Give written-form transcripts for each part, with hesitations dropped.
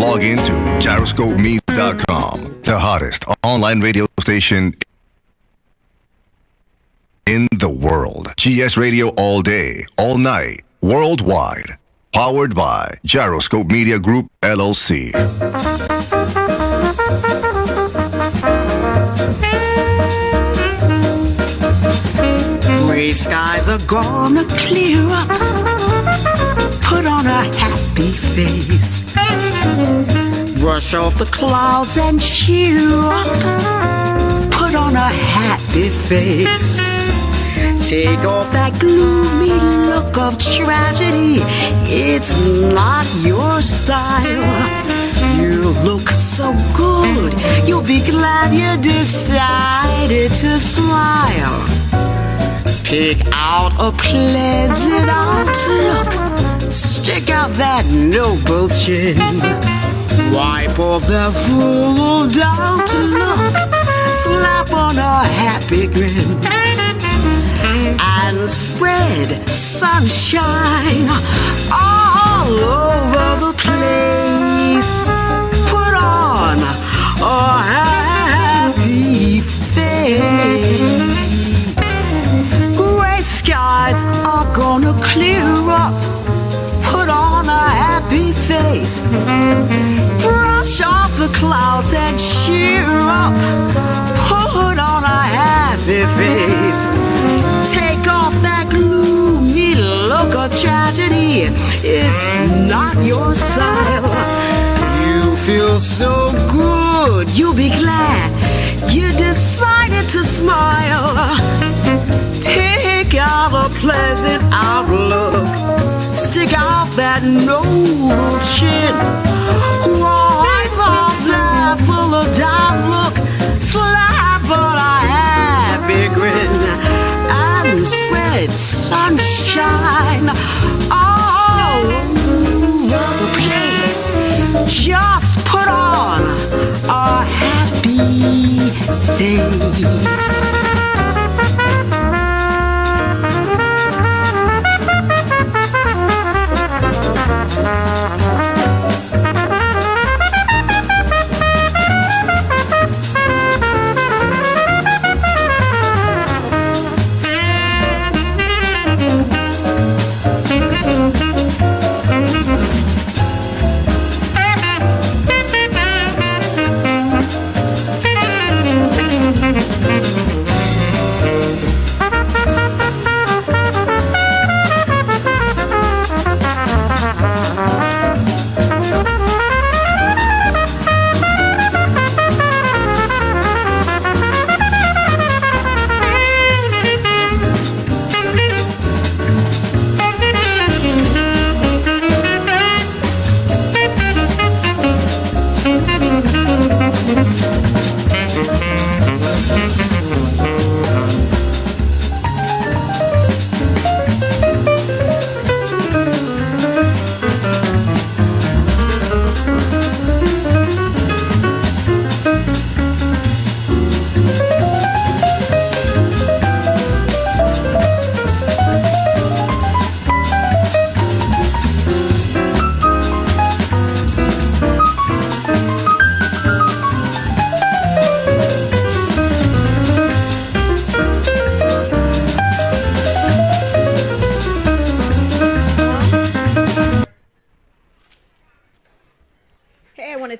Log into gyroscopemedia.com, the hottest online radio station in the world. GS Radio all day, all night, worldwide. Powered by Gyroscope Media Group, LLC. Gray skies are gonna clear up. Put on a happy face. Brush off the clouds and cheer up. Put on a happy face. Take off that gloomy look of tragedy. It's not your style. You look so good. You'll be glad you decided to smile. Pick out a pleasant outlook. Stick out that noble chin. Wipe off that full of doubt look. Slap on a happy grin. And spread sunshine all over the place. Put on a happy face. Gray skies are gonna clear up. Put on a happy face. Brush off the clouds and cheer up. Put on a happy face. Take off that gloomy look of tragedy. It's not your style. You feel so good, you'll be glad you decided to smile. Pick out a pleasant outlook. Stick out that noble chin. Wipe off that full of doubt look. Slap on a happy grin. And spread sunshine all over the place. Just put on a happy face.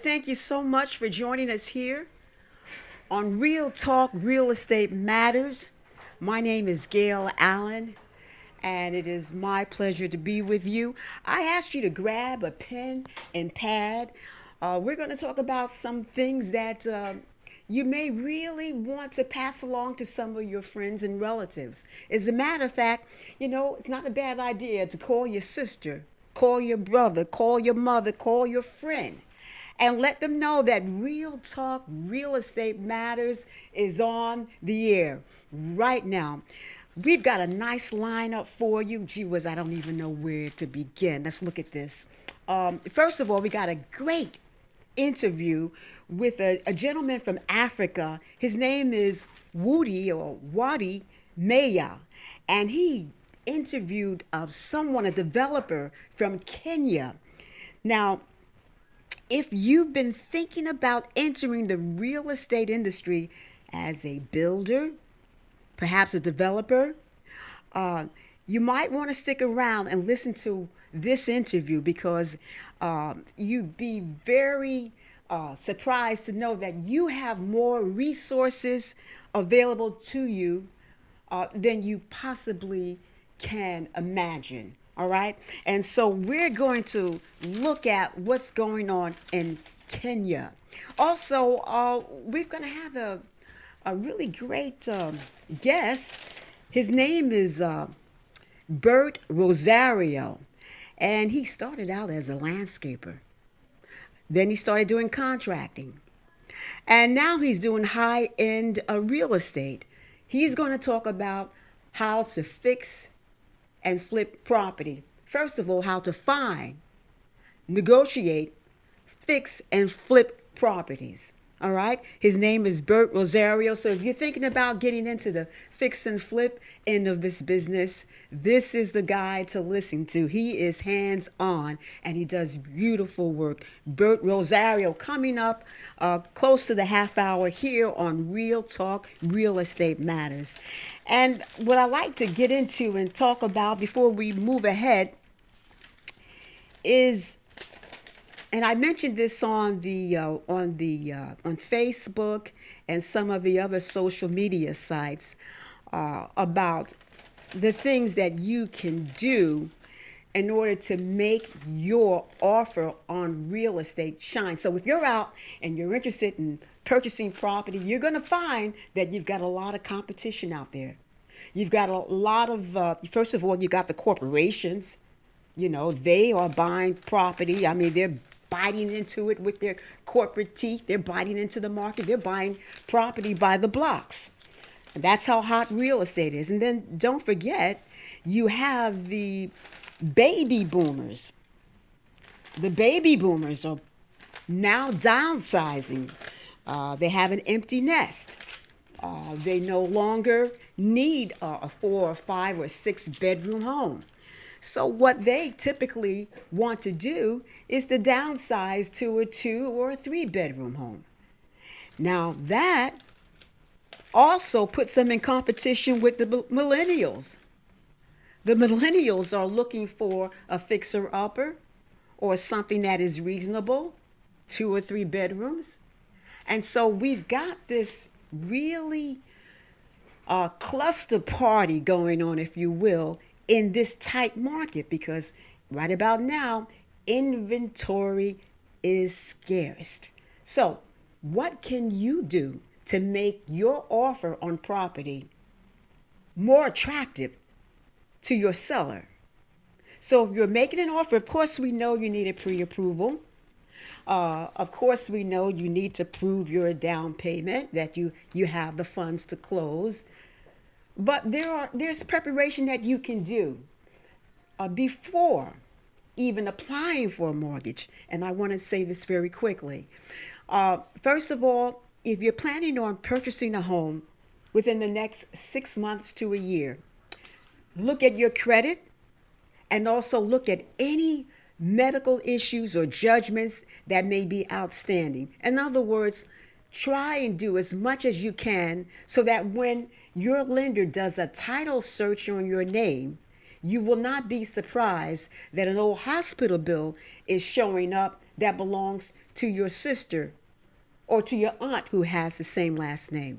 Thank you so much for joining us here on Real Talk Real Estate Matters. My name is Gail Allen, and it is my pleasure to be with you. I asked you to grab a pen and pad. We're going to talk about some things that you may really want to pass along to some of your friends and relatives. As a matter of fact, it's not a bad idea to call your sister, call your brother, call your mother, call your friend, and let them know that Real Talk Real Estate Matters is on the air right now. We've got a nice lineup for you. Gee whiz, I don't even know where to begin. Let's look at this. First of all, we got a great interview with a gentleman from Africa. His name is Wadi Maya, and he interviewed a developer from Kenya. Now, If you've been thinking about entering the real estate industry as a builder, perhaps a developer, uh, you might want to stick around and listen to this interview because you'd be very surprised to know that you have more resources available to you than you possibly can imagine. All right. And so we're going to look at what's going on in Kenya. Also, we're going to have a really great guest. His name is Bert Rosario, and he started out as a landscaper. Then he started doing contracting, and now he's doing high-end real estate. He's going to talk about how to fix and flip property. First of all, how to find, negotiate, fix, and flip properties. All right. His name is Bert Rosario. So if you're thinking about getting into the fix and flip end of this business, this is the guy to listen to. He is hands on and he does beautiful work. Bert Rosario coming up close to the half hour here on Real Talk Real Estate Matters. And what I like to get into and talk about before we move ahead is, and I mentioned this on Facebook and some of the other social media sites about the things that you can do in order to make your offer on real estate shine. So if you're out and you're interested in purchasing property, you're going to find that you've got a lot of competition out there. You've got a lot of, first of all, you got the corporations. You know, they are buying property. I mean, they're biting into it with their corporate teeth. They're biting into the market. They're buying property by the blocks. And that's how hot real estate is. And then don't forget, you have the baby boomers. The baby boomers are now downsizing. They have an empty nest. They no longer need a 4 or 5 or 6 bedroom home. So what they typically want to do is to downsize to a 2 or a 3 bedroom home. Now that also puts them in competition with the millennials. The millennials are looking for a fixer-upper or something that is reasonable, 2 or 3 bedrooms. And so we've got this really cluster party going on, if you will, in this tight market because right about now, inventory is scarce. So what can you do to make your offer on property more attractive to your seller? So if you're making an offer, of course we know you need a pre-approval. Of course we know you need to prove your down payment, that you have the funds to close. But there's preparation that you can do before even applying for a mortgage. And I want to say this very quickly. First of all, if you're planning on purchasing a home within the next 6 months to a year, look at your credit and also look at any medical issues or judgments that may be outstanding. In other words, try and do as much as you can so that when your lender does a title search on your name, you will not be surprised that an old hospital bill is showing up that belongs to your sister or to your aunt who has the same last name.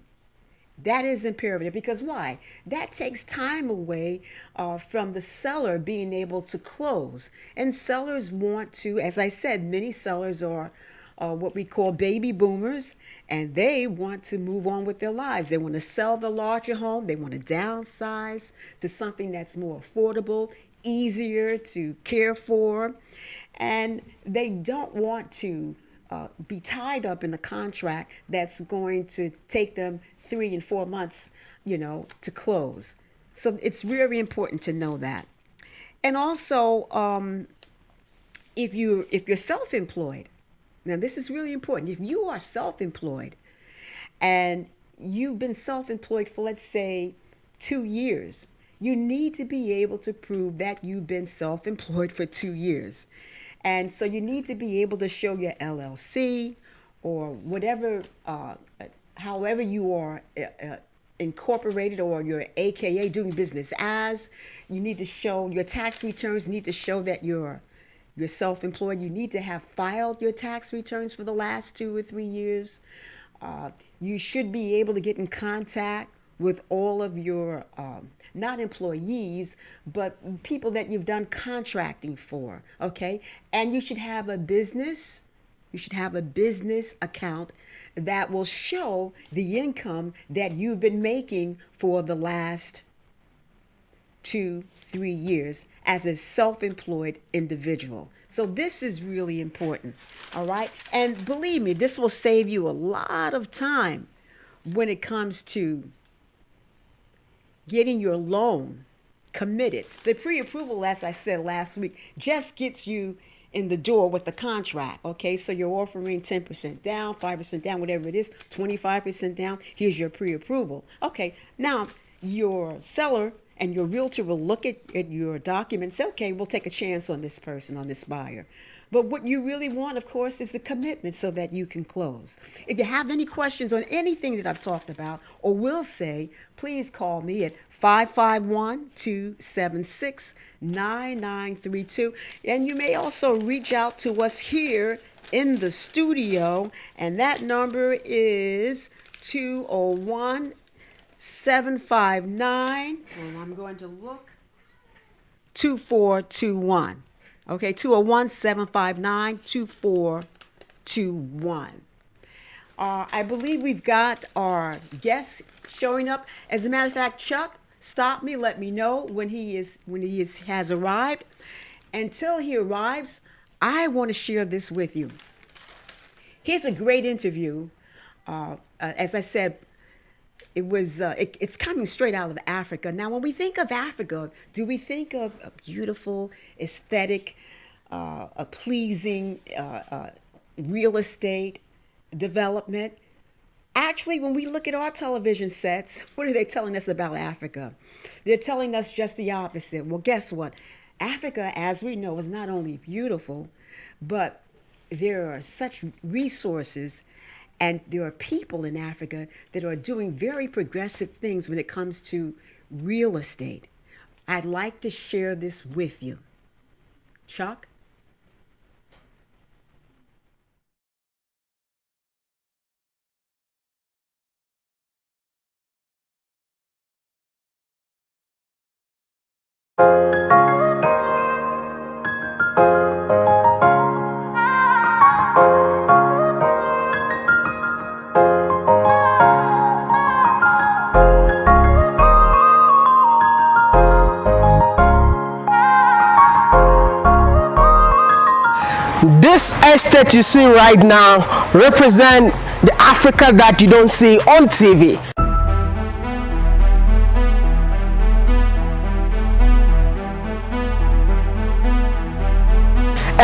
That is imperative because why? That takes time away from the seller being able to close. And sellers want to, as I said, many sellers are what we call baby boomers, and they want to move on with their lives. They want to sell the larger home. They want to downsize to something that's more affordable, easier to care for, and they don't want to be tied up in the contract that's going to take them 3 and 4 months, to close. So it's very important to know that. And also, if you're self-employed, now this is really important. If you are self-employed and you've been self-employed for, let's say, 2 years, you need to be able to prove that you've been self-employed for 2 years. And so you need to be able to show your LLC or whatever, however you are incorporated, or your AKA, doing business as. You need to show your tax returns, need to show that you're self-employed. You need to have filed your tax returns for the last 2 or 3 years. You should be able to get in contact with all of your, not employees, but people that you've done contracting for, okay? And you should have a business. You should have a business account that will show the income that you've been making for the last 2, 3 years as a self-employed individual. So this is really important, all right? And believe me, this will save you a lot of time when it comes to getting your loan committed. The pre-approval, as I said last week, just gets you in the door with the contract, okay? So you're offering 10% down, 5% down, whatever it is, 25% down. Here's your pre-approval. Okay, now your seller and your realtor will look at your documents and say, okay, we'll take a chance on this person, on this buyer. But what you really want, of course, is the commitment so that you can close. If you have any questions on anything that I've talked about or will say, please call me at 551-276-9932. And you may also reach out to us here in the studio, and that number is 201-759, and I'm going to look, 2421. Okay, 201-759-2421. I believe we've got our guest showing up. As a matter of fact, Chuck, stop me, let me know when he has arrived. Until he arrives, I want to share this with you. Here's a great interview. As I said, it's coming straight out of Africa. Now, when we think of Africa, do we think of a beautiful, aesthetic, a pleasing real estate development? Actually, when we look at our television sets, what are they telling us about Africa? They're telling us just the opposite. Well, guess what? Africa, as we know, is not only beautiful, but there are such resources. And there are people in Africa that are doing very progressive things when it comes to real estate. I'd like to share this with you. Chuck? This estate you see right now represent the Africa that you don't see on TV.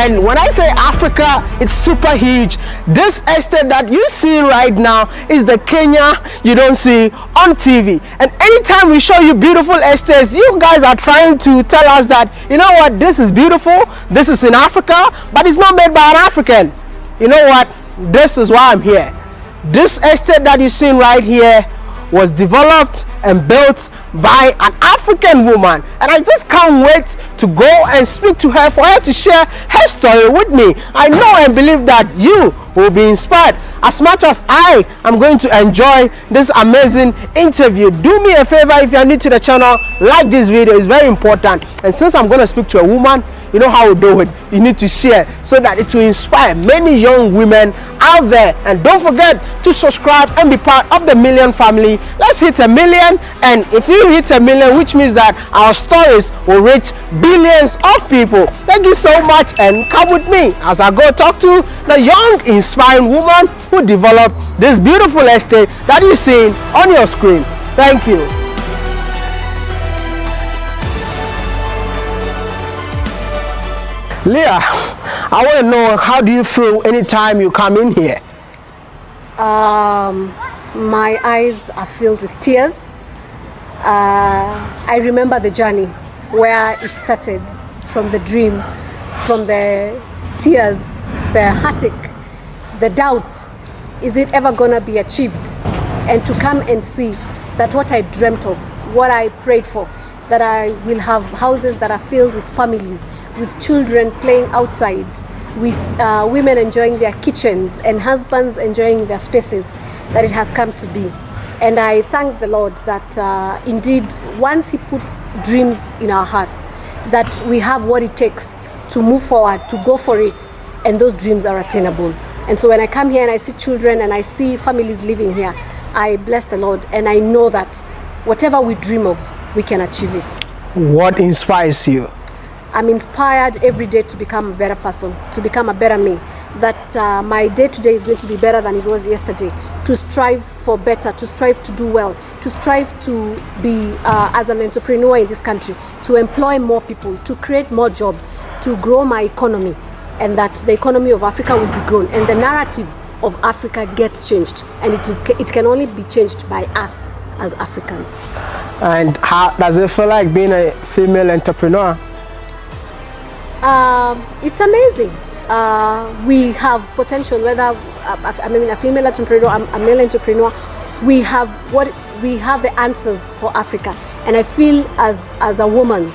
And when I say Africa, it's super huge. This estate that you see right now is the Kenya you don't see on TV. And anytime we show you beautiful estates, you guys are trying to tell us that, you know what, this is beautiful, this is in Africa, but it's not made by an African. You know what, this is why I'm here. This estate that you're seeing right here was developed and built by an African woman, and I just can't wait to go and speak to her for her to share her story with me. I know and believe that you will be inspired as much as I am going to enjoy this amazing interview. Do me a favor, if you are new to the channel, like this video, it's very important. And since I'm going to speak to a woman, you know how we do it. You need to share so that it will inspire many young women out there. And don't forget to subscribe and be part of the Million family. Let's hit 1 million, and if you hit 1 million, which means that our stories will reach billions of people. Thank you so much, and come with me as I go talk to the young, inspiring woman who developed this beautiful estate that you see on your screen. Thank you. Leah, I want to know, how do you feel anytime you come in here? My eyes are filled with tears. I remember the journey where it started, from the dream, from the tears, the heartache, the doubts, is it ever gonna be achieved? And to come and see that what I dreamt of, what I prayed for, that I will have houses that are filled with families, with children playing outside, with women enjoying their kitchens and husbands enjoying their spaces, that it has come to be. And I thank the Lord that indeed, once He puts dreams in our hearts, that we have what it takes to move forward, to go for it, and those dreams are attainable. And so when I come here and I see children and I see families living here, I bless the Lord, and I know that whatever we dream of, we can achieve it. What inspires you? I'm inspired every day to become a better person, to become a better me, that my day-to-day is going to be better than it was yesterday, to strive for better, to strive to do well, to strive to be, as an entrepreneur in this country, to employ more people, to create more jobs, to grow my economy, and that the economy of Africa will be grown, and the narrative of Africa gets changed, and it can only be changed by us as Africans. And how does it feel like being a female entrepreneur? It's amazing. We have potential, whether a female entrepreneur, a male entrepreneur, we have the answers for Africa. And I feel as a woman,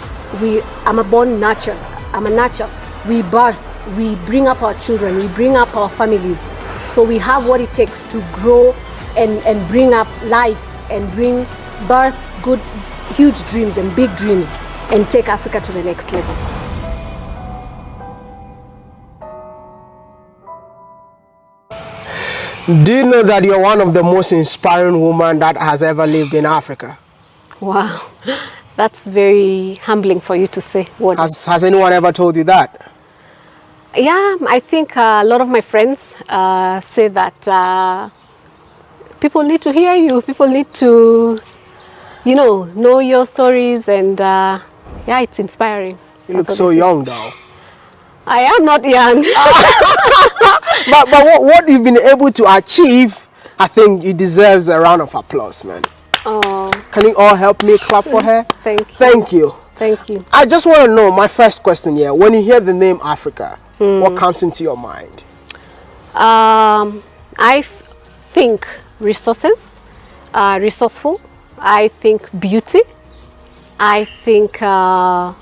I'm a born nurture. I'm a nurture. We birth, we bring up our children, we bring up our families. So we have what it takes to grow and bring up life and birth good, huge dreams and big dreams and take Africa to the next level. Do you know that you're one of the most inspiring women that has ever lived in Africa? Wow, that's very humbling for you to say. Has anyone ever told you that? Yeah, I think a lot of my friends say that people need to hear you. People need to, know your stories, and yeah, it's inspiring. You look so young, though. I am not young. but what you've been able to achieve, I think it deserves a round of applause, man. Oh. Can you all help me clap for her? Thank you. Thank you. Thank you. I just want to know, my first question here, when you hear the name Africa, what comes into your mind? I think resources, resourceful. I think beauty. I think a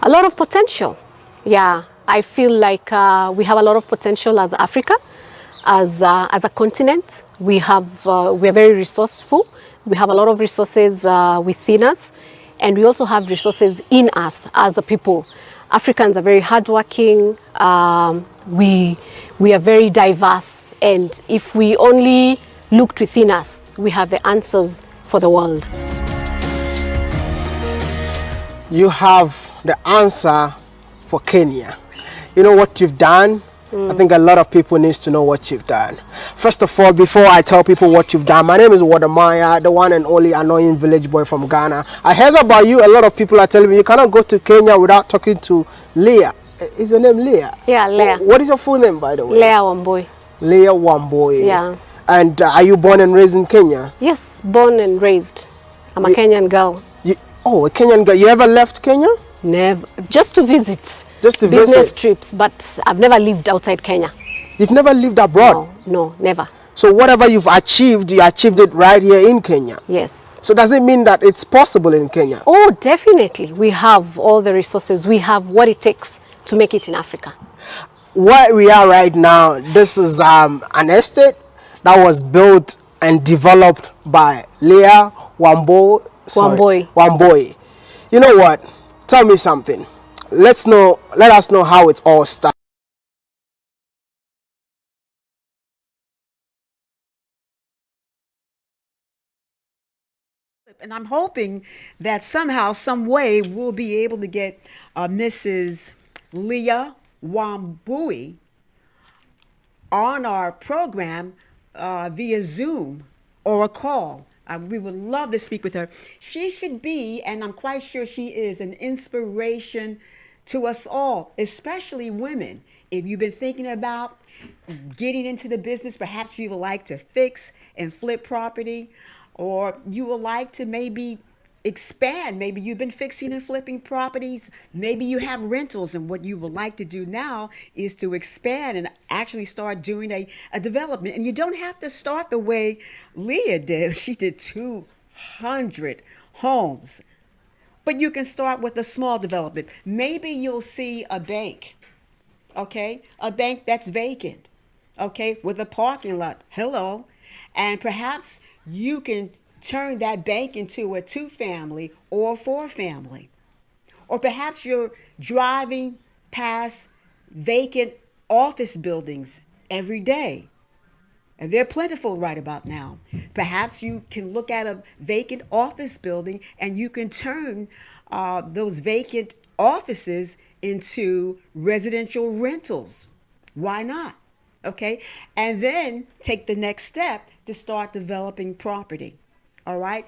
lot of potential. Yeah, I feel like we have a lot of potential as Africa, as a continent. We are very resourceful. We have a lot of resources within us, and we also have resources in us as a people. Africans are very hardworking. We are very diverse, and if we only looked within us, we have the answers for the world. You have the answer for Kenya. You know what you've done? I think a lot of people need to know what you've done. First of all, before I tell people what you've done, my name is Wadamaya, the one and only annoying village boy from Ghana. I heard about you. A lot of people are telling me you cannot go to Kenya without talking to Leah. Is your name Leah? Yeah, Leah. What is your full name, by the way? Leah Wambui. Leah Wambui. Yeah. And are you born and raised in Kenya? Yes, born and raised. I'm a Kenyan girl. A Kenyan girl. You ever left Kenya? Never. Just to visit. Just to business visit? trips, but I've never lived outside Kenya. You've never lived abroad? No, never. So whatever you've achieved, you achieved it right here in Kenya? Yes. So does it mean that it's possible in Kenya? Oh, definitely. We have all the resources. We have what it takes to make it in Africa. Where we are right now, this is an estate that was built and developed by Leah Wambui. You know what? Tell me something. Let us know how it all started. And I'm hoping that somehow, some way, we'll be able to get Mrs. Leah Wambui on our program via Zoom or a call. We would love to speak with her. She should be, and I'm quite sure she is, an inspiration to us all, especially women. If you've been thinking about getting into the business, perhaps you would like to fix and flip property, or you would like to maybe expand. Maybe you've been fixing and flipping properties. Maybe you have rentals, and what you would like to do now is to expand and actually start doing a development. And you don't have to start the way Leah did. She did 200 homes. But you can start with a small development. Maybe you'll see a bank, okay? A bank that's vacant, okay, with a parking lot. Hello. And perhaps you can turn that bank into a two family or four family. Or perhaps you're driving past vacant office buildings every day. And they're plentiful right about now. Perhaps you can look at a vacant office building and you can turn those vacant offices into residential rentals. Why not? Okay. And then take the next step to start developing property. All right.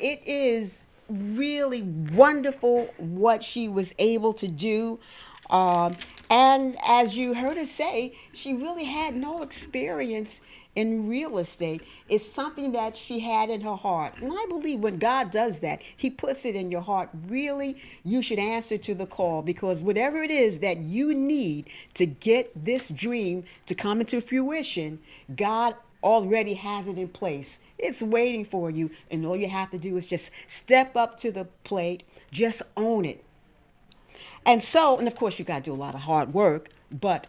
It is really wonderful what she was able to do. And as you heard her say, she really had no experience in real estate. It's something that she had in her heart. And I believe when God does that, He puts it in your heart. Really, you should answer to the call, because whatever it is that you need to get this dream to come into fruition, God already has it in place. It's waiting for you. And all you have to do is just step up to the plate, just own it. And so, and of course, you got to do a lot of hard work, but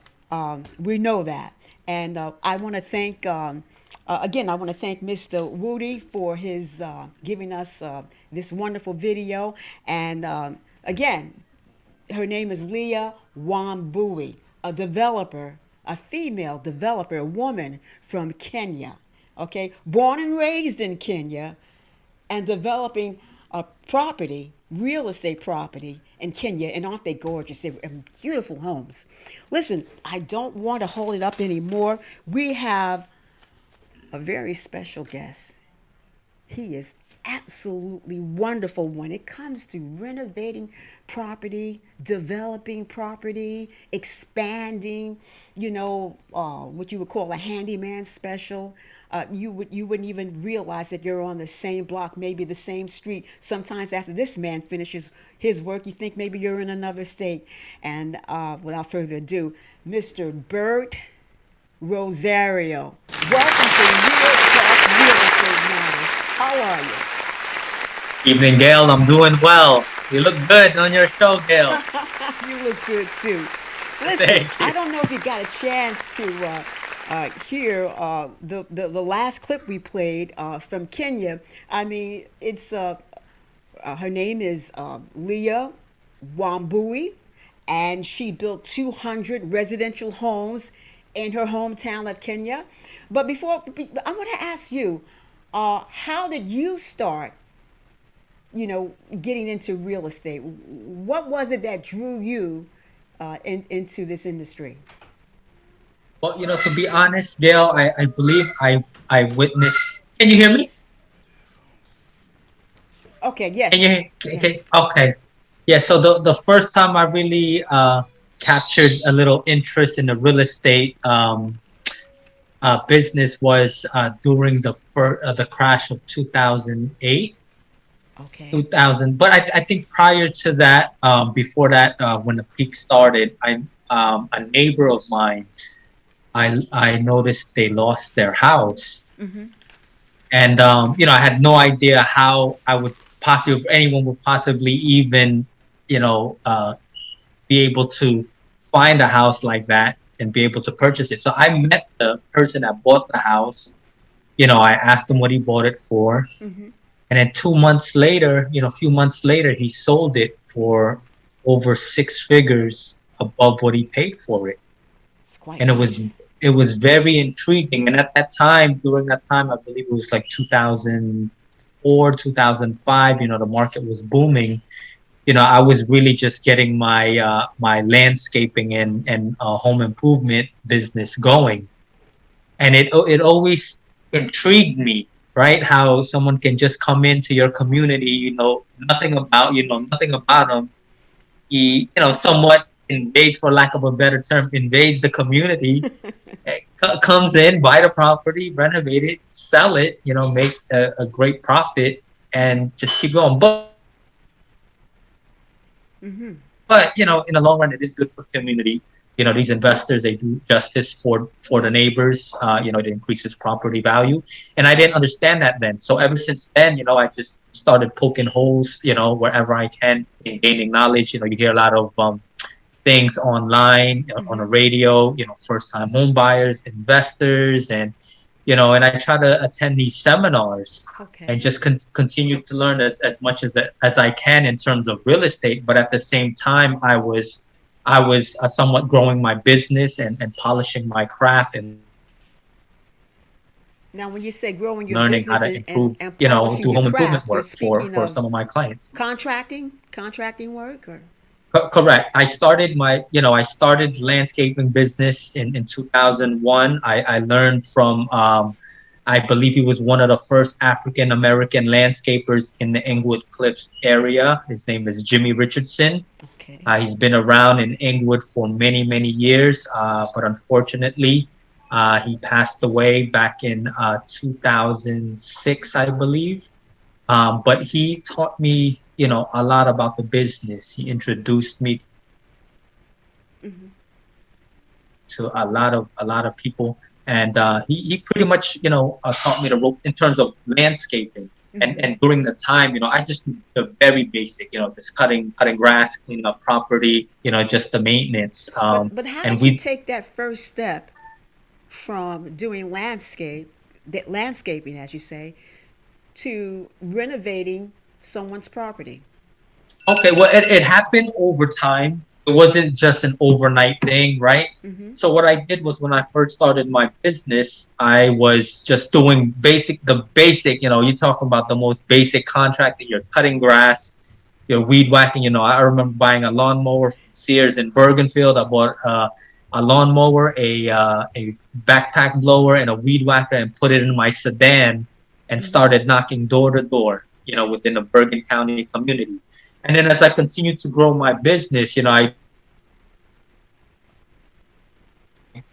we know that. And I want to thank, again, I want to thank Mr. Woody for his giving us this wonderful video. And again, her name is Leah Wambui, a developer, a female developer, a woman from Kenya. Okay, born and raised in Kenya, and developing a property, real estate property in Kenya, and aren't they gorgeous? They're beautiful homes. Listen, I don't want to hold it up anymore. We have a very special guest. He is absolutely wonderful when it comes to renovating property, developing property, expanding, what you would call a handyman special. You wouldn't even realize that you're on the same block, maybe the same street. Sometimes after this man finishes his work, you think maybe you're in another state. And without further ado, Mr. Bert Rosario. Welcome to Real Talk Real Estate Matters. How are you? Evening, Gail. I'm doing well. You look good on your show, Gail. You look good too. Listen, Thank you. I don't know if you got a chance to hear the last clip we played from Kenya. I mean, it's her name is Leah Wambui, and she built 200 residential homes in her hometown of Kenya. But before, I want to ask you, how did you start, getting into real estate? What was it that drew you into this industry? Well, to be honest, Gail, I believe I witnessed. Can you hear me? Okay, yes. Can you hear? Yes. Okay. Yeah. So the first time I really captured a little interest in the real estate business was during the crash of 2008. Okay. 2000, but I think prior to that, before that, when the peak started, a neighbor of mine, I noticed they lost their house, and I had no idea how I would possibly, anyone would possibly even, be able to find a house like that and be able to purchase it. So I met the person that bought the house. I asked him what he bought it for. And then 2 months later, a few months later, he sold it for over 6 figures above what he paid for it. It's quite And nice. it was very intriguing. And at that time, during that time, I believe it was like 2004, 2005, the market was booming. I was really just getting my my landscaping and home improvement business going. And it always intrigued me, right? How someone can just come into your community, nothing about them. He, somewhat invades, for lack of a better term, invades the community, comes in, buy the property, renovate it, sell it, make a great profit, and just keep going. Mm-hmm. But in the long run, it is good for community. These investors, they do justice for the neighbors. It increases property value, and I didn't understand that then. So ever since then, I just started poking holes, wherever I can in gaining knowledge. You hear a lot of things online, on the Mm-hmm. radio. First time home buyers, investors, and I try to attend these seminars and Okay. just continue to learn as much as I can in terms of real estate. But at the same time, I was somewhat growing my business and polishing my craft and learning how to improve, Now, when you say growing your do home business improvement work and for polishing your some of my craft, you're clients. speaking of contracting work, or Correct. I started landscaping business in 2001. I learned from, I believe he was one of the first African American landscapers in the Engwood Cliffs area. His name is Jimmy Richardson. okay. He's been around in Engwood for many, many years, but unfortunately, he passed away back in 2006, I believe. But he taught me, a lot about the business. He introduced me to Mm-hmm. a lot of people, and he pretty much, taught me the ropes in terms of landscaping. And Mm-hmm. and during the time, I just did the very basic, just cutting grass, cleaning up property, just the maintenance. But how And did you we take that first step from doing landscaping, as you say, to renovating someone's property? Okay, well, it happened over time. It wasn't just an overnight thing, right? Mm-hmm. So what I did was when I first started my business, I was just doing the basic, you're talking about the most basic contract that you're cutting grass, you're weed whacking. I remember buying a lawnmower from Sears in Bergenfield. I bought a lawnmower, a backpack blower, and a weed whacker, and put it in my sedan and Mm-hmm. started knocking door to door, within the Bergen County community. And then as I continued to grow my business, I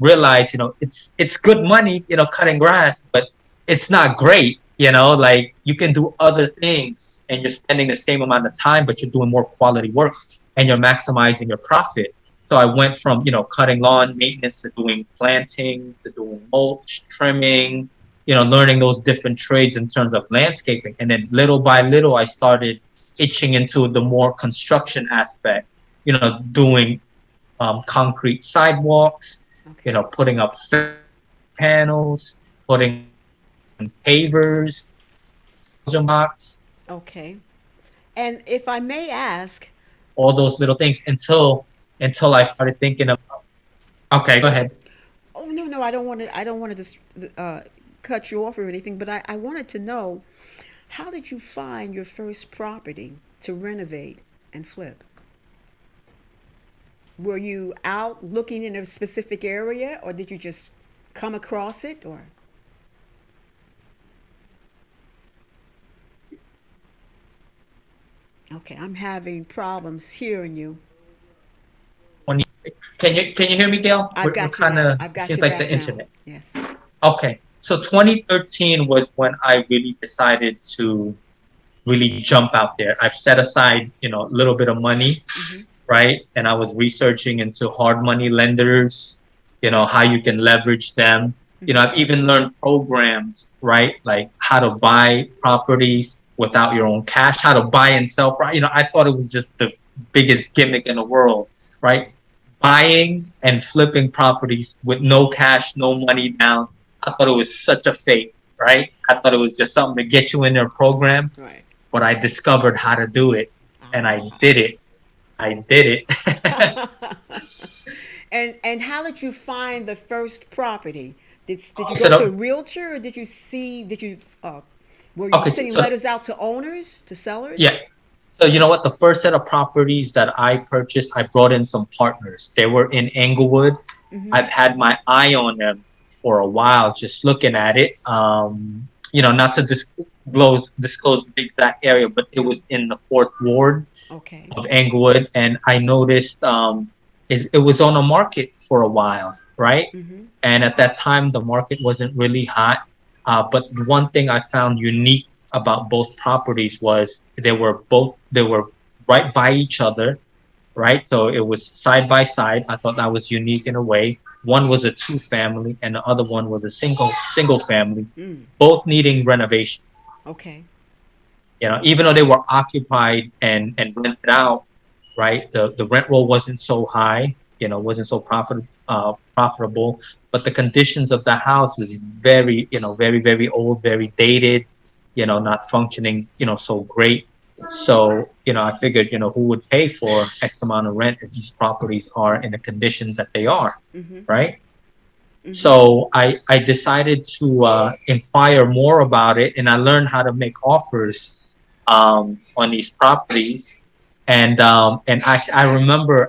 realized, it's good money, cutting grass, but it's not great. Like you can do other things and you're spending the same amount of time, but you're doing more quality work and you're maximizing your profit. So I went from, cutting lawn maintenance to doing planting, to doing mulch, trimming, learning those different trades in terms of landscaping. And then little by little, I started itching into the more construction aspect, doing concrete sidewalks, Okay. putting up panels, putting pavers, Belgium box, Okay. And if I may ask, all those little things until I started thinking of. Okay, go ahead. oh no, no, I don't want to just cut you off or anything, but I wanted to know, how did you find your first property to renovate and flip? Were you out looking in a specific area, or did you just come across it, or okay, I'm having problems hearing you. When you, can you hear me, Gail? I've We're got you kind now. of, I've it got seems you like the back now. internet. Yes. Okay, so 2013 was when I really decided to really jump out there. I've set aside, a little bit of money, Mm-hmm. right? And I was researching into hard money lenders, how you can leverage them. Mm-hmm. I've even learned programs, right? Like how to buy properties without your own cash, how to buy and sell. I thought it was just the biggest gimmick in the world, right? Buying and flipping properties with no cash, no money down. I thought it was such a fake, right? I thought it was just something to get you in their program, Right. but I discovered how to do it and I did it. I did it. And how did you find the first property? Did you so go to a the, realtor, or did you were you okay, sending so letters out to owners, to sellers? yeah. So you know what? The first set of properties that I purchased, I brought in some partners. They were in Englewood. Mm-hmm. I've had my eye on them for a while, just looking at it. Not to disclose the exact area, but it was in the fourth ward Okay. of Englewood, and I noticed it was on the market for a while, right? Mm-hmm. And at that time, the market wasn't really hot. But one thing I found unique about both properties was they were right by each other, right? So it was side by side. I thought that was unique in a way. One was a two family and the other one was a single family, both needing renovation. Okay. Even though they were occupied and rented out, right? The rent roll wasn't so high, wasn't so profitable, but the conditions of the house was very, very, very old, very dated, not functioning, so great. So, I figured, who would pay for X amount of rent if these properties are in the condition that they are, right? So I decided to inquire more about it, and I learned how to make offers on these properties. And I remember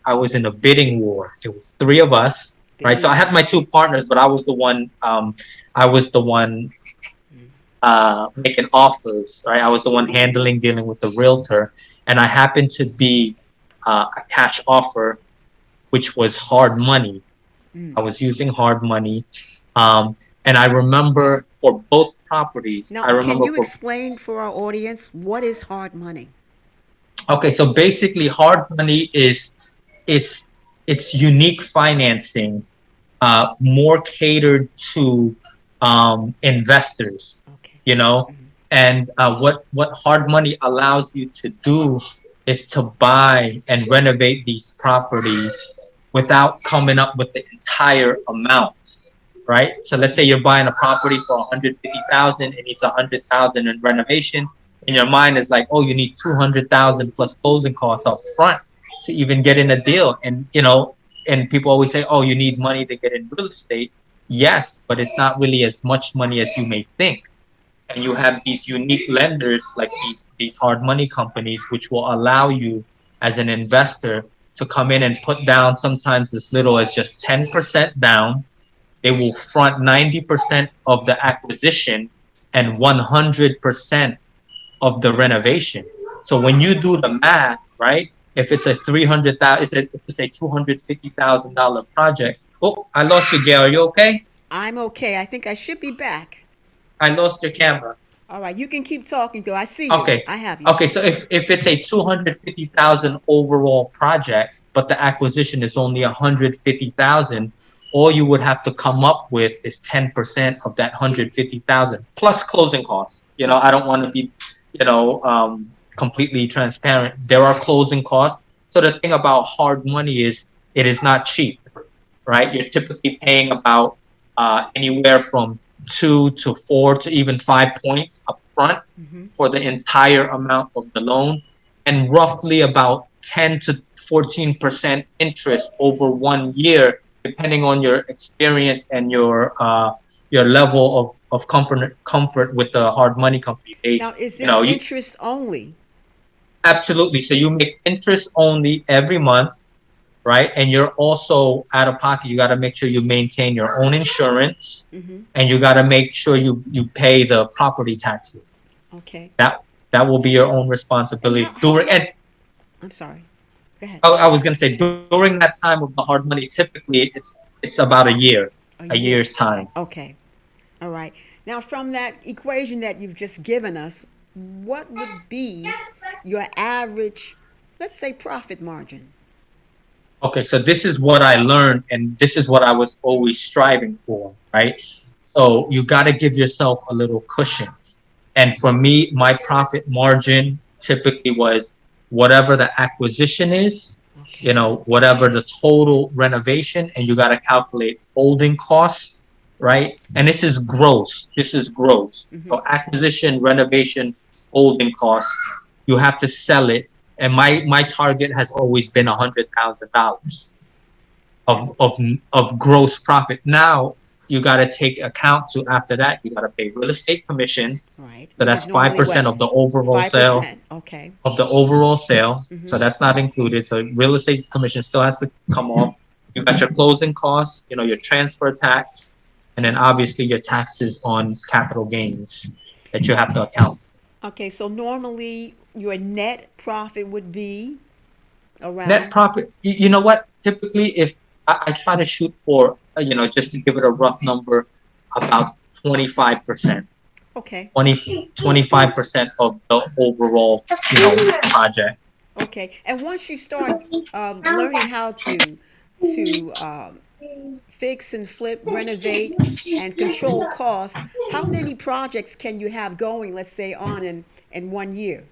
I was in a bidding war. It was three of us, right? So I had my two partners, but I was the one making offers, right? I was the one dealing with the realtor, and I happened to be a cash offer, which was hard money. I was using hard money. Um, and I remember for both properties, Now, I can remember you for, explain for our audience what is hard money? okay, so basically hard money is it's unique financing, more catered to investors, Okay. you know, and what hard money allows you to do is to buy and renovate these properties without coming up with the entire amount, right? So let's say you're buying a property for 150,000, it needs 100,000 in renovation. In your mind is like, oh, you need 200,000 plus closing costs up front to even get in a deal. And people always say, oh, you need money to get in real estate. Yes, but it's not really as much money as you may think. And you have these unique lenders like these hard money companies, which will allow you as an investor to come in and put down sometimes as little as just 10% down. They will front 90% of the acquisition and 100% of the renovation. So when you do the math, right? If it's a 300,000, if it's a $250,000 project. Oh, I lost you, Gail. Are you okay? I'm okay. I think I should be back. I lost your camera. All right, you can keep talking though. I see you. Okay. I have you. Okay. So if it's a 250,000 overall project, but the acquisition is only 150,000, all you would have to come up with is 10% of that 150,000 plus closing costs. I don't want to be, completely transparent. There are closing costs. So the thing about hard money is it is not cheap, right? You're typically paying about anywhere from 2 to 4 to even 5 points up front for the entire amount of the loan, and roughly about 10 to 14% interest over 1 year, depending on your experience and your level of comfort with the hard money company. Now, is this interest only? Absolutely. So you make interest only every month, right? And you're also out of pocket. You got to make sure you maintain your own insurance, and you got to make sure you pay the property taxes. Okay. That will be your own responsibility. I'm sorry. Go ahead. I was gonna say during that time of the hard money, typically it's about a year's time. Okay. All right. Now, from that equation that you've just given us, what would be your average, let's say, profit margin? Okay, so this is what I learned, and this is what I was always striving for, right? So you got to give yourself a little cushion. And for me, my profit margin typically was whatever the acquisition is, whatever the total renovation, and you got to calculate holding costs, right? And this is gross. So acquisition, renovation, holding costs, you have to sell it. And my target has always been $100,000 of gross profit. Now you got to take account to after that you got to pay real estate commission. Right. So that's 5% of the overall 5%, sale. Okay. Of the overall sale. So that's not included. So real estate commission still has to come off. You got your closing costs, your transfer tax, and then obviously your taxes on capital gains that you have to account. Okay, so normally your net profit would be around net profit. You know what? Typically, if I try to shoot for, just to give it a rough number, about 25%. Okay. 25% of the overall, project. Okay. And once you start learning how to fix and flip, renovate, and control cost, how many projects can you have going, let's say, on in 1 year?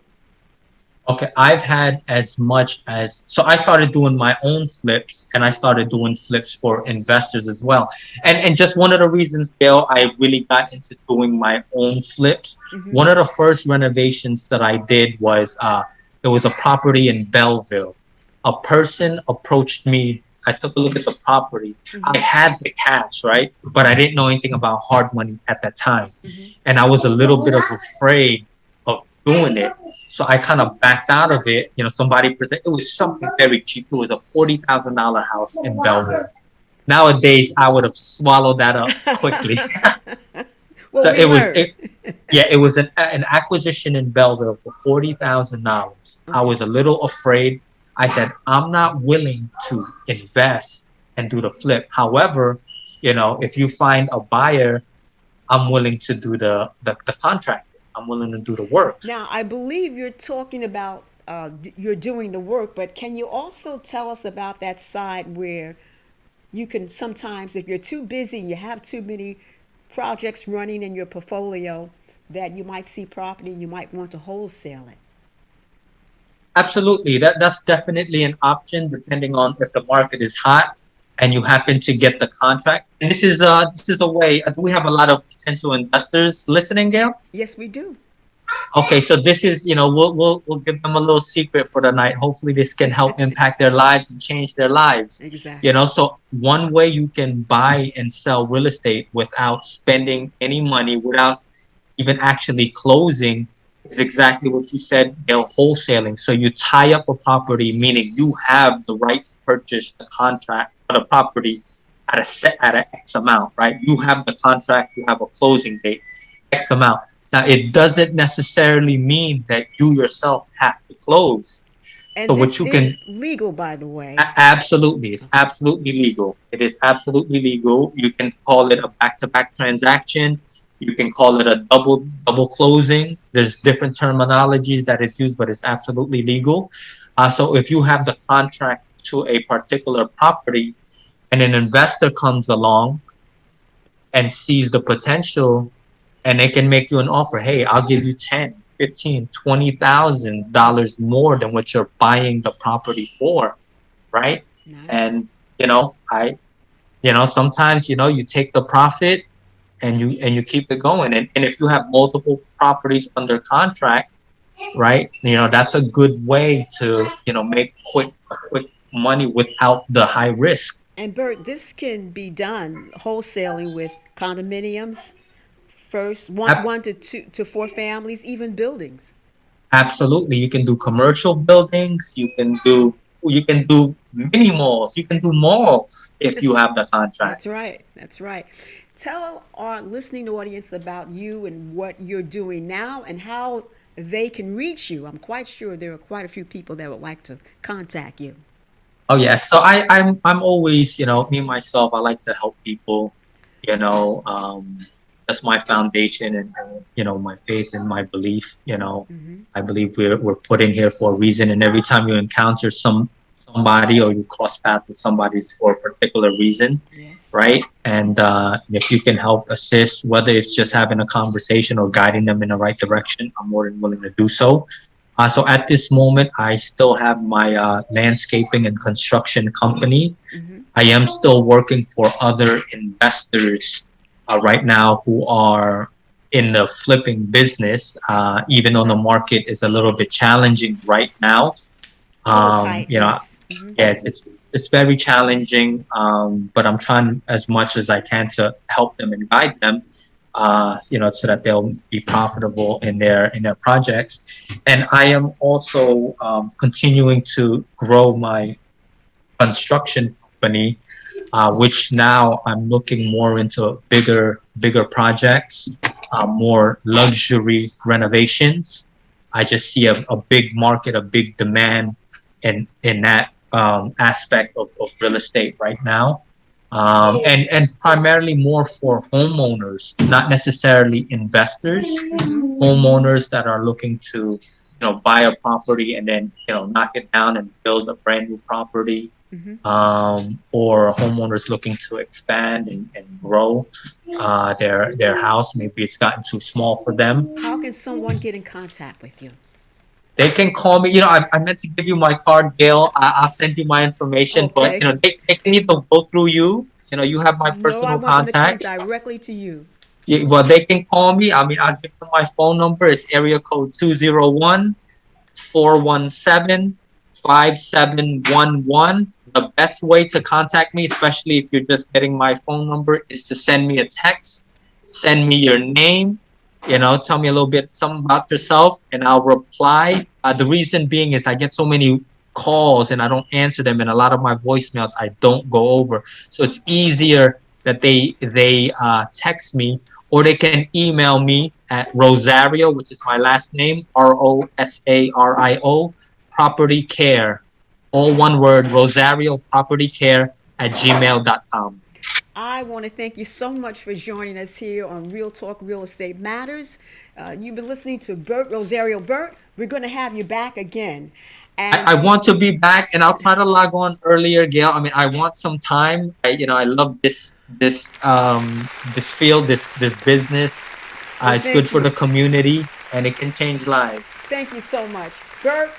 Okay, I've had as much as, so I started doing my own flips, and I started doing flips for investors as well. And just one of the reasons, Gail, I really got into doing my own flips. One of the first renovations that I did was it was a property in Belleville. A person approached me. I took a look at the property. I had the cash, right? But I didn't know anything about hard money at that time. And I was a little bit of afraid of doing it. So I kind of backed out of it. Somebody it was something very cheap. It was a $40,000 house in Belleville. Nowadays, I would have swallowed that up quickly. Well, So we learn. it was an acquisition in Belleville for $40,000. I was a little afraid. I said, I'm not willing to invest and do the flip. However, if you find a buyer, I'm willing to do the contract. I'm willing to do the work. Now, I believe you're talking about you're doing the work, but can you also tell us about that side where you can sometimes, if you're too busy, you have too many projects running in your portfolio, that you might see property and you might want to wholesale it. Absolutely. That's definitely an option depending on if the market is hot and you happen to get the contract. And this is a way. We have a lot of potential investors listening, Gail. Yes, we do. Okay, so this is, we'll give them a little secret for the night. Hopefully this can help impact their lives and change their lives. Exactly. So one way you can buy and sell real estate without spending any money, without even actually closing, is exactly what you said, wholesaling. So you tie up a property, meaning you have the right to purchase the contract for the property at an X amount, right? You have the contract, you have a closing date, X amount. Now, it doesn't necessarily mean that you yourself have to close. And So what this you can, is legal, by the way. absolutely, it's Okay. absolutely legal. It is absolutely legal. You can call it a back-to-back transaction. You can call it a double closing. There's different terminologies that is used, but it's absolutely legal. So if you have the contract to a particular property and an investor comes along and sees the potential, and they can make you an offer, hey, I'll give you 10, 15, $20,000 more than what you're buying the property for, right? Nice. And I sometimes you take the profit and you keep it going. And if you have multiple properties under contract, right, that's a good way to make quick money without the high risk. And Bert, this can be done wholesaling with condominiums, first one to two to four families, even buildings. Absolutely. You can do commercial buildings, you can do mini malls, you can do malls if you have the contract. That's right. That's right. Tell our listening audience about you and what you're doing now and how they can reach you. I'm quite sure there are quite a few people that would like to contact you. Oh yes. So I'm always, me myself, I like to help people, you know, um that's my foundation, and my faith and my belief. I believe we're put in here for a reason, and every time you encounter somebody or you cross paths with somebody, it's for a particular reason, Yes. right? And if you can help assist, whether it's just having a conversation or guiding them in the right direction, I'm more than willing to do so. So at this moment, I still have my landscaping and construction company. I am still working for other investors right now who are in the flipping business, even though the market is a little bit challenging right now. A little tight, Yeah, yes. it's very challenging, but I'm trying as much as I can to help them and guide them, so that they'll be profitable in their projects. And I am also continuing to grow my construction company, which now I'm looking more into bigger projects, more luxury renovations. I just see a big market, a big demand in that aspect of real estate right now. and primarily more for homeowners, not necessarily investors. Homeowners that are looking to, buy a property and then, knock it down and build a brand new property, or homeowners looking to expand and grow their house. Maybe it's gotten too small for them. How can someone get in contact with you? They can call me. I meant to give you my card, Gail. I'll send you my information. Okay. But they can either go through you. You have my No, I personal want them to come contact. directly to you. Yeah, well, they can call me. I mean, I'll give them my phone number. It's area code 201-417-5711. The best way to contact me, especially if you're just getting my phone number, is to send me a text. Send me your name. Tell me a little bit something about yourself, and I'll reply. The reason being is I get so many calls and I don't answer them, and a lot of my voicemails I don't go over. So it's easier that they text me, or they can email me at Rosario, which is my last name, Rosario, property care, all one word, Rosario property care @gmail.com. I want to thank you so much for joining us here on Real Talk Real Estate Matters. You've been listening to Bert Rosario. Bert, we're going to have you back again. And I want to be back, and I'll try to log on earlier, Gail. I mean, I want some time. I love this field, this business. It's good for the community, and it can change lives. Thank you so much. Bert,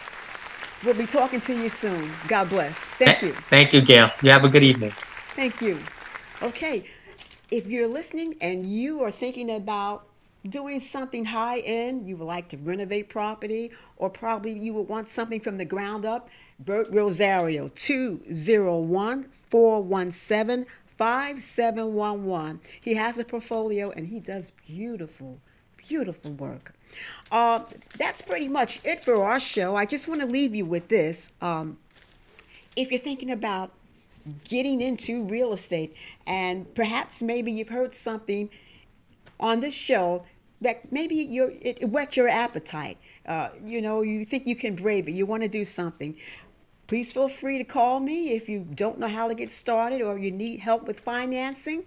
we'll be talking to you soon. God bless. Thank you. Thank you, Gail. You have a good evening. Thank you. Okay, if you're listening and you are thinking about doing something high end, you would like to renovate property, or probably you would want something from the ground up, Bert Rosario, 201-417-5711. He has a portfolio and he does beautiful, beautiful work. That's pretty much it for our show. I just want to leave you with this. If you're thinking about getting into real estate, and perhaps maybe you've heard something on this show that maybe it whet your appetite. You think you can brave it. You want to do something. Please feel free to call me if you don't know how to get started or you need help with financing.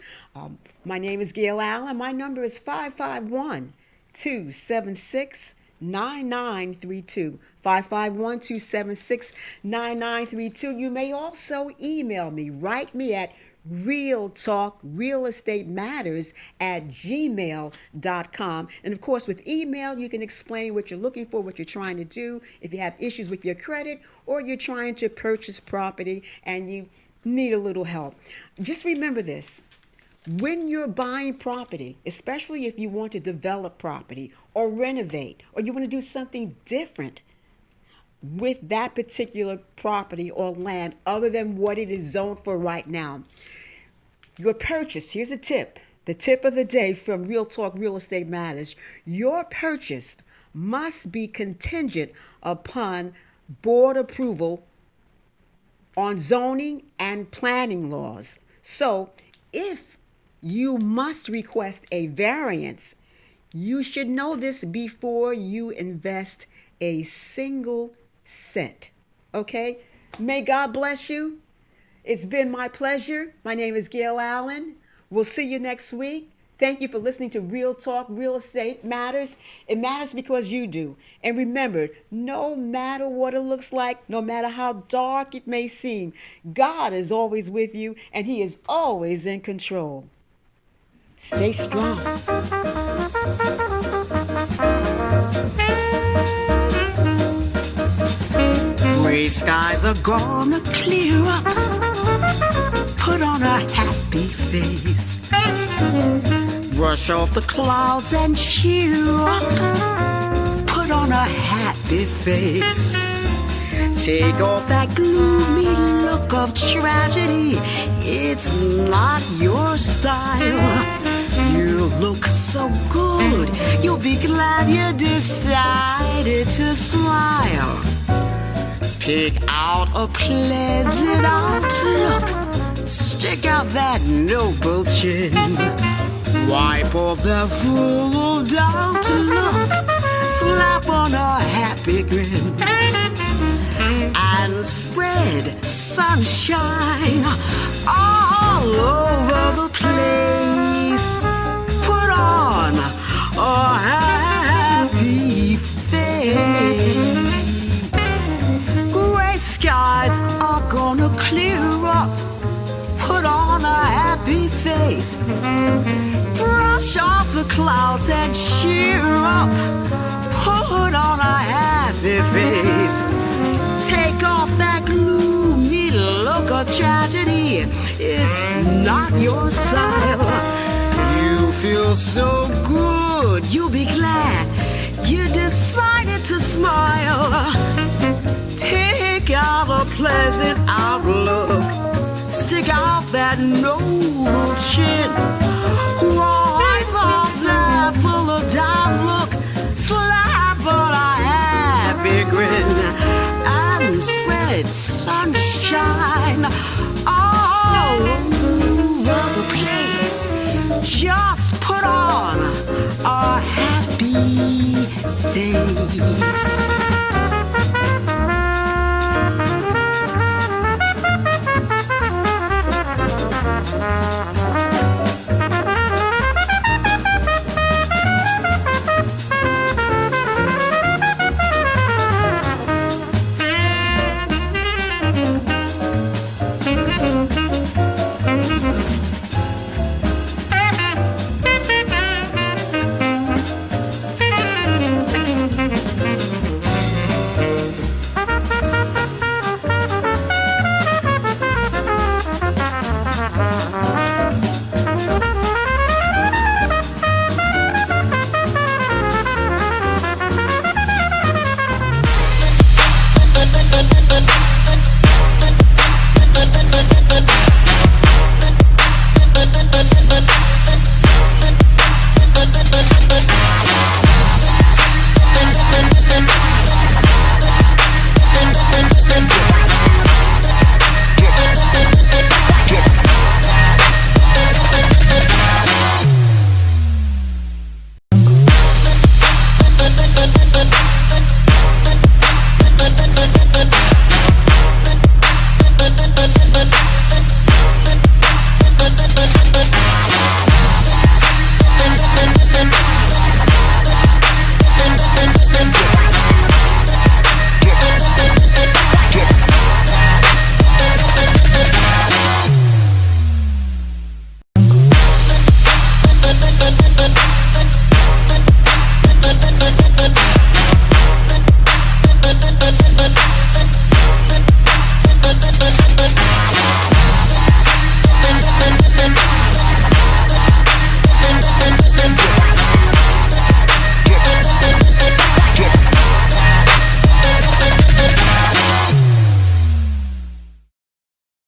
My name is Gail Allen. My number is 551-276-9932. 551-276-9932. You may also email me. Write me at realtalkrealestatemasters@gmail.com. And of course, with email, you can explain what you're looking for, what you're trying to do. If you have issues with your credit, or you're trying to purchase property and you need a little help. Just remember this. When you're buying property, especially if you want to develop property or renovate, or you want to do something different with that particular property or land other than what it is zoned for right now, your purchase, here's a tip, the tip of the day from Real Talk Real Estate Matters. Your purchase must be contingent upon board approval on zoning and planning laws. So if you must request a variance, you should know this before you invest a single cent. Okay? May God bless you. It's been my pleasure. My name is Gail Allen. We'll see you next week. Thank you for listening to Real Talk Real Estate Matters. It matters because you do. And remember, no matter what it looks like, no matter how dark it may seem, God is always with you and He is always in control. Stay strong. Gray skies are gonna clear up. Put on a happy face. Brush off the clouds and cheer up. Put on a happy face. Take off that gloomy look of tragedy. It's not your style. You look so good. You'll be glad you decided to smile. Pick out a pleasant outlook. Stick out that noble chin. Wipe off the full of doubt look. Slap on a happy grin. And spread sunshine all over. face. Brush off the clouds and cheer up. Put on a happy face. Take off that gloomy look of tragedy. It's not your style. You feel so good, you'll be glad you decided to smile. Pick out a pleasant outlook.